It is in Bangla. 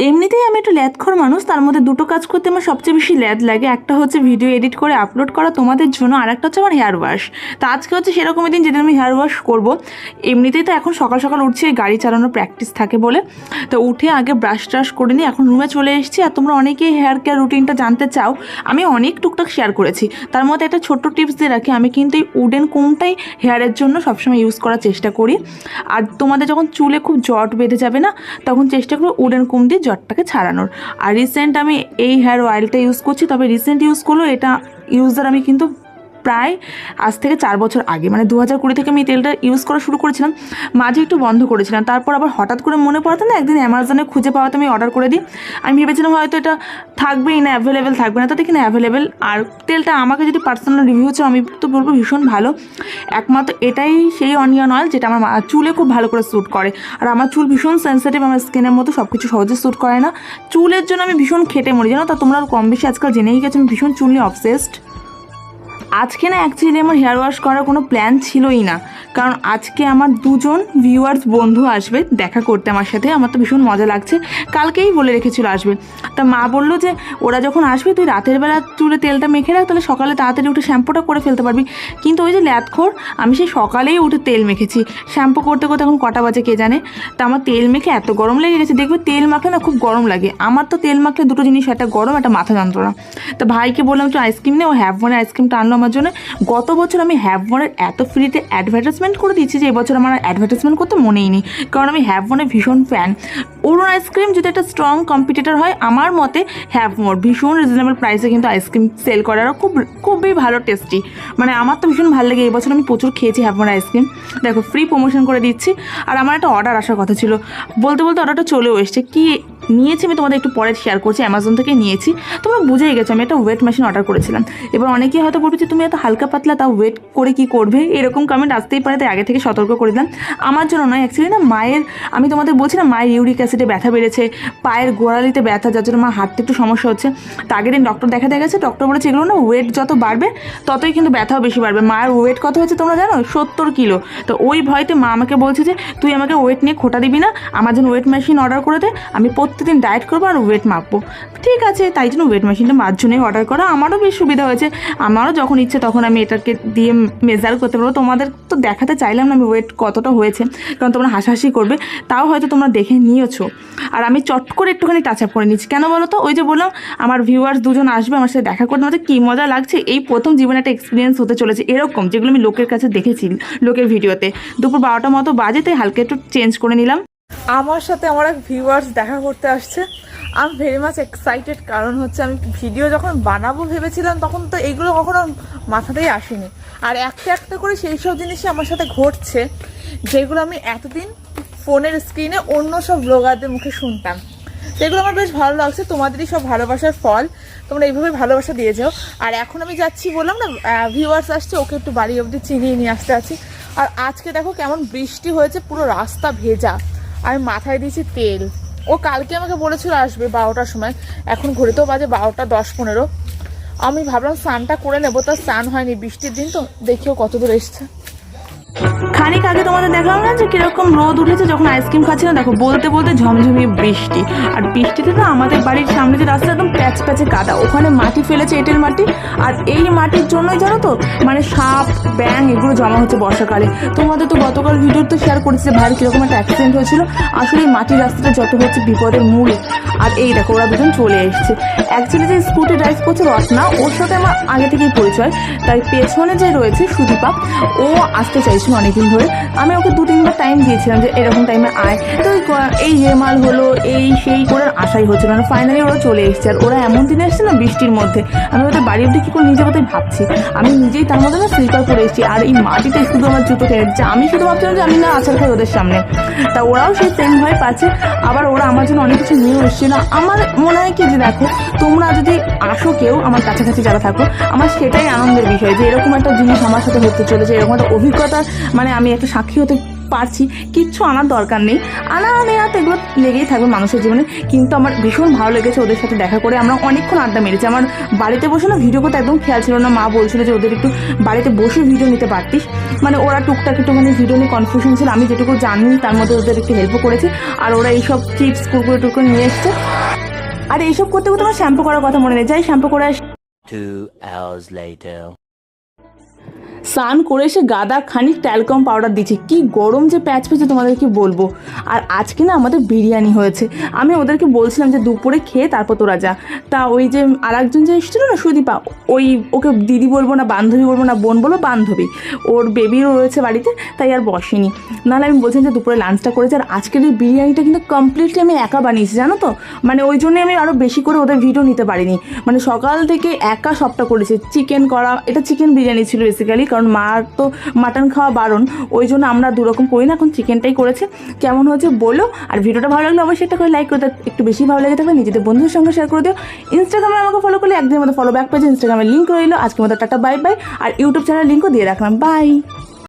এমনিতেই আমি একটু ল্যাদখোর মানুষ, তার মধ্যে দুটো কাজ করতে আমার সবচেয়ে বেশি ল্যাদ লাগে। একটা হচ্ছে ভিডিও এডিট করে আপলোড করা তোমাদের জন্য, আর একটা হচ্ছে আমার হেয়ার ওয়াশ। তো আজকে হচ্ছে সেরকমই দিন যেদিন আমি হেয়ার ওয়াশ করবো। এমনিতেই তো এখন সকাল সকাল উঠছি, গাড়ি চালানোর প্র্যাকটিস থাকে বলে, তো উঠে আগে ব্রাশ ট্রাশ করে নিই, এখন রুমে চলে এসেছি। আর তোমরা অনেকেই হেয়ার কেয়ার রুটিনটা জানতে চাও, আমি অনেক টুকটাক শেয়ার করেছি। তার মধ্যে একটা ছোট্ট টিপস দিয়ে রাখি, আমি কিন্তু এই উডেন কোমটাই হেয়ারের জন্য সবসময় ইউজ করার চেষ্টা করি। আর তোমাদের যখন চুলে খুব জট বেঁধে যাবে না, তখন চেষ্টা করো উডেন কোম দিয়ে জটটাকে ছাড়ানোর। আর রিসেন্ট আমি এই হেয়ার অয়েলটা ইউজ করছি, তবে রিসেন্ট ইউজ করলো এটা ইউজার আমি কিন্তু প্রায় আজ থেকে 4 বছর আগে, মানে 2020 থেকে আমি তেলটা ইউজ করা শুরু করেছিলাম। মাঝে একটু বন্ধ করেছিলাম, তারপর আবার হঠাৎ করে মনে পড়তো না, একদিন অ্যামাজনে খুঁজে পাওয়াতে আমি অর্ডার করে দিই। আমি ভেবেছিলাম হয়তো এটা থাকবেই না, অ্যাভেলেবেল থাকবে না, তো দেখি না অ্যাভেলেবেল। আর তেলটা আমাকে যদি পার্সোনাল রিভিউ চাও, আমি তো বলবো ভীষণ ভালো। একমাত্র এটাই সেই অনিয়ন অয়েল যেটা আমার চুলে খুব ভালো করে স্যুট করে। আর আমার চুল ভীষণ সেন্সিটিভ, আমার স্কিনের মতো সব কিছু সহজে স্যুট করে না। চুলের জন্য আমি ভীষণ খেটে মরি, জানো তো। তোমরা কম বেশি আজকাল জেনেই গেছো আমি ভীষণ চুল নিয়ে অবসেসড। আজকে না অ্যাকচুয়ালি আমার হেয়ার ওয়াশ করার কোনো প্ল্যান ছিলই না, কারণ আজকে আমার দুজন ভিউয়ার্স বন্ধু আসবে দেখা করতে আমার সাথে। আমার তো ভীষণ মজা লাগছে, কালকেই বলে রেখেছিল আসবে। তা মা বললো যে ওরা যখন আসবে তুই রাতের বেলা চুলে তেলটা মেখে রাখ, তাহলে সকালে তাড়াতাড়ি উঠে শ্যাম্পুটা করে ফেলতে পারবি। কিন্তু ওই যে ল্যাদখোর, আমি সেই সকালেই উঠে তেল মেখেছি, শ্যাম্পু করতে করতে এখন কটা বাজে কে জানে। তা আমার তেল মেখে এত গরম লেগে গেছে, দেখবে তেল মাখলে না খুব গরম লাগে। আমার তো তেল মাখলে দুটো জিনিস, একটা গরম, একটা মাথা যন্ত্রণা। তা ভাইকে বললাম একটু আইসক্রিম নে, ও হ্যাভমনের আইসক্রিমটা আনলো আমার জন্য। গত বছর আমি হ্যাভমনের এত ফ্রিতে অ্যাডভার্টাইজমেন্ট করে দিয়েছি যে এবছর আমার অ্যাডভার্টাইজমেন্ট করতে মনেই নেই, কারণ আমি হ্যাভমনের ভীষণ ফ্যান। অরুণ আইসক্রিম যদি একটা স্ট্রং কম্পিটিটর হয় আমার মতে, হ্যাভমোর ভীষণ রিজনেবল প্রাইসে কিন্তু আইসক্রিম সেল করারও খুবই ভালো টেস্টি। মানে আমার তো ভীষণ ভালো লাগে, এবছর আমি প্রচুর খেয়েছি হ্যাভমোর আইসক্রিম। দেখো ফ্রি প্রমোশন করে দিচ্ছি। আর আমার একটা অর্ডার আসার কথা ছিল, বলতে বলতে অর্ডারটা চলেও এসছে। কি নিয়েছি আমি তোমাদের একটু পরে শেয়ার করছি, অ্যামাজন থেকে নিয়েছি। তোমরা বুঝেই গেছো আমি একটা ওয়েট মেশিন অর্ডার করেছিলাম। এবার অনেকেই হয়তো বলবে যে তুমি এত হালকা পাতলা, তাও ওয়েট করে কি করবে, এরকম কমেন্ট আসতেই পারে, তাই আগে থেকে সতর্ক করে দিলাম। আমার জন্য নয়, অ্যাকচুয়ালি না মায়ের, আমি তোমাদের বলছি না মায়ের ইউরিক অ্যাসিডে ব্যথা বেড়েছে, পায়ের গোড়ালিতে ব্যথা, যার জন্য মা হাঁটতে একটু সমস্যা হচ্ছে। তা আগের দিন ডক্টর দেখাতে গেছে, ডক্টর বলেছে এগুলো না ওয়েট যত বাড়বে ততই কিন্তু ব্যথাও বেশি বাড়বে। মায়ের ওয়েট কত হয়েছে তোমরা জানো? 70 কিলো। তো ওই ভয়তে মা আমাকে বলছে যে তুই আমাকে ওয়েট নিয়ে খোটা দিবি না, আমার জন্য ওয়েট মেশিন অর্ডার করে দে, আমি প্রত্যেকদিন ডায়েট করবো আর ওয়েট মাপবো। ঠিক আছে, তাই জন্য ওয়েট মেশিনটা মার জন্যই অর্ডার করা। আমারও বেশ সুবিধা হয়েছে, আমারও যখন ইচ্ছে তখন আমি এটাকে দিয়ে মেজার করতে পারবো। তোমাদের তো দেখাতে চাইলাম না আমি ওয়েট কতটা হয়েছে, কারণ তোমরা হাসাহাসি করবে, তাও হয়তো তোমরা দেখে নিয়েছো। আর আমি চট করে একটুখানি টাচ আপ করে নিচ্ছি, কেন বলো তো? ওই যে বললাম আমার ভিউয়ার্স দুজন আসবে আমার সাথে দেখা করতে, আমাদের কী মজা লাগছে। এই প্রথম জীবনে একটা এক্সপিরিয়েন্স হতে চলেছে এরকম, যেগুলো আমি লোকের কাছে দেখেছি, লোকের ভিডিওতে। দুপুর 12টার মতো বাজে, তাই হালকা একটু চেঞ্জ করে নিলাম। আমার সাথে আমার এক ভিউয়ার্স দেখা করতে আসছে। আমি ভেরি মাচ এক্সাইটেড, কারণ হচ্ছে আমি ভিডিও যখন বানাবো ভেবেছিলাম তখন তো এইগুলো কখনো মাথাতেই আসেনি। আর একটা একটা করে সেই সব জিনিসই আমার সাথে ঘটছে, যেগুলো আমি এতদিন ফোনের স্ক্রিনে অন্য সব ব্লগারদের মুখে শুনতাম। সেগুলো আমার বেশ ভালো লাগছে, তোমাদেরই সব ভালোবাসার ফল, তোমরা এইভাবে ভালোবাসা দিয়ে যাও। আর এখন আমি যাচ্ছি, বললাম না ভিউয়ার্স আসছে, ওকে একটু বাড়ি অবধি চিনিয়ে নিয়ে আসতে আছি। আর আজকে দেখো কেমন বৃষ্টি হয়েছে, পুরো রাস্তা ভেজা। আমি মাথায় দিয়েছি তেল। ও কালকে আমাকে বলেছিল আসবে 12টার সময়, এখন ঘড়িতেও বাজে 12টা 10-15। আমি ভাবলাম স্নানটা করে নেবো, তার স্নান হয়নি, বৃষ্টির দিন তো। দেখিও কত দূর এসছে। খানিক আগে তোমাদের দেখলাম না যে কিরকম রোদ উঠেছে যখন আইসক্রিম খাচ্ছিলাম, দেখো বলতে বলতে ঝমঝমিয়ে বৃষ্টি। আর বৃষ্টিতে না আমাদের বাড়ির সামনে যে রাস্তা একদম প্যাচ প্যাচে কাদা, ওখানে মাটি ফেলেছে, এঁটেল মাটি। আর এই মাটির জন্যই জানো তো, মানে সাপ ব্যাঙ এগুলো জমা হচ্ছে বর্ষাকালে। তোমাদের তো গতকাল ভিডিও তো শেয়ার করেছে ভাইয়ের কিরকম একটা অ্যাক্সিডেন্ট হয়েছিল। আসলে এই মাটির রাস্তাটা যত হচ্ছে বিপদের মূল। আর এই দেখো ওরা দুজন চলে এসছে। অ্যাকচুয়ালি যে স্কুটি ড্রাইভ করছে রত্না, ওর সাথে আমার আগে থেকেই পরিচয়, তাই পেছনে যে রয়েছে সুদীপা, ও আসতে চাইছিল অনেকদিন ধরে। আমি ওকে 2-3বার টাইম দিয়েছিলাম যে এরকম টাইমে আয়, তো এই রেমাল হলো এই সেই করে আশাই হচ্ছিল না। ফাইনালি ওরা চলে এসছে। আর ওরা এমন দিনে এসছে না বৃষ্টির মধ্যে, আমি ওদের বাড়ি অবধি কী করে নিয়ে যাবো তাই ভাবছি। আমি নিজেই তার মধ্যে না স্লিপার করে এসেছি, আর এই মাটিতে শুধু আমার জুতো টেনে দিচ্ছে। আমি শুধু ভাবছিলাম যে আমি না আচার খাই ওদের সামনে, তা ওরাও সেই সেম ভয় পাচ্ছে। আবার ওরা আমার জন্য অনেক কিছু নিয়েও এসেছিল। আমার মনে হয় কি যে দেখো, তোমরা যদি আসো কেউ আমার কাছাকাছি যারা থাকো, আমার সেটাই আনন্দের বিষয় যে এরকম একটা জিনিস আমার সাথে হতে চলেছে, এরকম একটা অভিজ্ঞতা, মানে আমি একটা সাক্ষী হতে পারছি, কিচ্ছু আনার দরকার নেই, আনা নেওয়া তো এগুলো লেগেই থাকবে মানুষের জীবনে। কিন্তু আমার ভীষণ ভালো লেগেছে ওদের সাথে দেখা করে, আমরা অনেকক্ষণ আড্ডা মেরেছি। আমার বাড়িতে বসে না ভিডিও করতে একদম খেয়াল ছিল না, মা বলছিল যে ওদের একটু বাড়িতে বসে ভিডিও নিতে পারতিস, মানে ওরা টুকটাক একটু মানে ভিডিও নিয়ে কনফিউশন ছিল, আমি যেটুকু জানি তার মধ্যে ওদের একটু হেল্পও করেছি। আর ওরা এইসব চিপস কুরকুরে টুরকুরে নিয়ে এসছে, আর এইসব করতে করতে আমার শ্যাম্পু করার কথা মনে নেই, যাই শ্যাম্পু করে আসি। 2 hours later. স্নান করে এসে গাদা খানিক ট্যালকম পাউডার দিচ্ছি, কি গরম যে প্যাচ পেয়েছে তোমাদের কি বলবো। আর আজকে না আমাদের বিরিয়ানি হয়েছে, আমি ওদেরকে বলছিলাম যে দুপুরে খেয়ে তারপর তোরা যা। তা ওই যে আর একজন যে এসেছিল না সুদীপা, ওই ওকে দিদি বলবো না বান্ধবী বলবো না বোন বলবো, বান্ধবী, ওর বেবিও রয়েছে বাড়িতে, তাই আর বসেনি। নাহলে আমি বলছিলাম যে দুপুরে লাঞ্চটা করেছি। আর আজকের এই বিরিয়ানিটা কিন্তু কমপ্লিটলি আমি একা বানিয়েছি জানো তো, মানে ওই জন্যই আমি আরও বেশি করে ওদের ভিডিও নিতে পারিনি, মানে সকাল থেকে একা সবটা করেছি। চিকেন করা, এটা চিকেন বিরিয়ানি ছিল বেসিক্যালি, কারণ মার তো মাটন খাওয়া বারণ, ওই জন্য আমরা দুরকম করি না, এখন চিকেনটাই করেছে। কেমন হয়েছে বলো, আর ভিডিওটা ভালো লাগলে অবশ্যই একটা করে লাইক করে দাও, একটু বেশি ভালো লেগে থাকলে নিজেদের বন্ধুদের সঙ্গে শেয়ার করে দিও। ইনস্টাগ্রামে আমাকে ফলো করলে একদিনের মতো ফলো ব্যাক পেজে ইনস্টাগ্রামের লিঙ্ক রইলো। আজকের মতো টাটা বাই বাই, আর ইউটিউব চ্যানেল লিঙ্কও দিয়ে রাখলাম, বাই।